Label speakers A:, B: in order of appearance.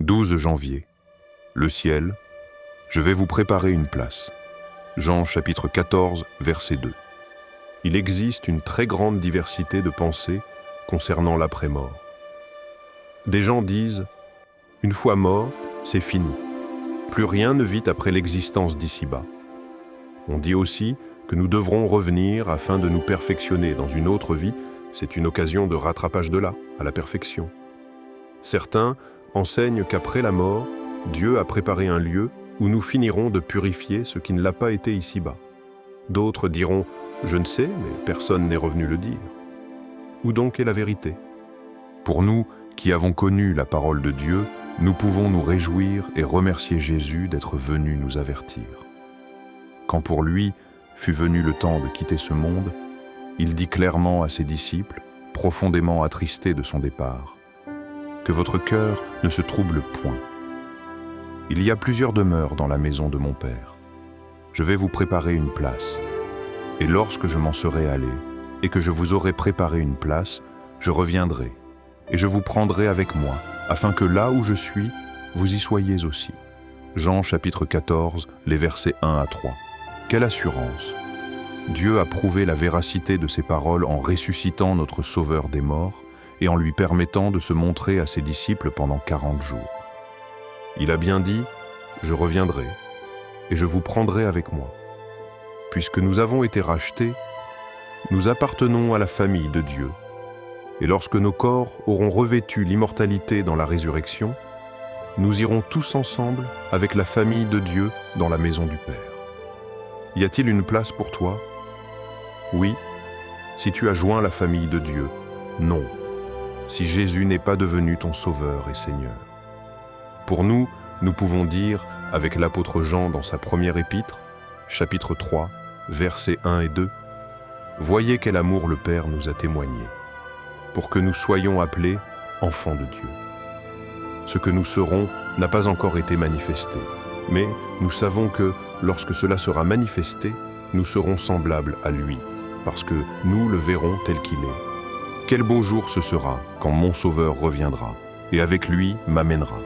A: 12 janvier. Le ciel, je vais vous préparer une place. Jean chapitre 14, verset 2. Il existe une très grande diversité de pensées concernant l'après-mort. Des gens disent « Une fois mort, c'est fini. Plus rien ne vit après l'existence d'ici-bas. » On dit aussi que nous devrons revenir afin de nous perfectionner dans une autre vie. C'est une occasion de rattrapage de là, à la perfection. Certains enseignent qu'après la mort, Dieu a préparé un lieu où nous finirons de purifier ce qui ne l'a pas été ici-bas. D'autres diront « Je ne sais, mais personne n'est revenu le dire. » Où donc est la vérité? Pour nous qui avons connu la parole de Dieu, nous pouvons nous réjouir et remercier Jésus d'être venu nous avertir. Quand pour lui fut venu le temps de quitter ce monde, il dit clairement à ses disciples, profondément attristés de son départ, que votre cœur ne se trouble point. Il y a plusieurs demeures dans la maison de mon Père. Je vais vous préparer une place. Et lorsque je m'en serai allé, et que je vous aurai préparé une place, je reviendrai, et je vous prendrai avec moi, afin que là où je suis, vous y soyez aussi. Jean chapitre 14, les versets 1 à 3. Quelle assurance! Dieu a prouvé la véracité de ses paroles en ressuscitant notre Sauveur des morts et en lui permettant de se montrer à ses disciples pendant 40 jours. Il a bien dit « Je reviendrai, et je vous prendrai avec moi ». Puisque nous avons été rachetés, nous appartenons à la famille de Dieu. Et lorsque nos corps auront revêtu l'immortalité dans la résurrection, nous irons tous ensemble avec la famille de Dieu dans la maison du Père. Y a-t-il une place pour toi? Oui, si tu as joint la famille de Dieu. Non, si Jésus n'est pas devenu ton Sauveur et Seigneur. Pour nous, nous pouvons dire, avec l'apôtre Jean dans sa première épître, chapitre 3, versets 1 et 2, « Voyez quel amour le Père nous a témoigné, pour que nous soyons appelés enfants de Dieu. Ce que nous serons n'a pas encore été manifesté, mais nous savons que, lorsque cela sera manifesté, nous serons semblables à lui, parce que nous le verrons tel qu'il est. Quel beau jour ce sera quand mon Sauveur reviendra, et avec lui m'amènera.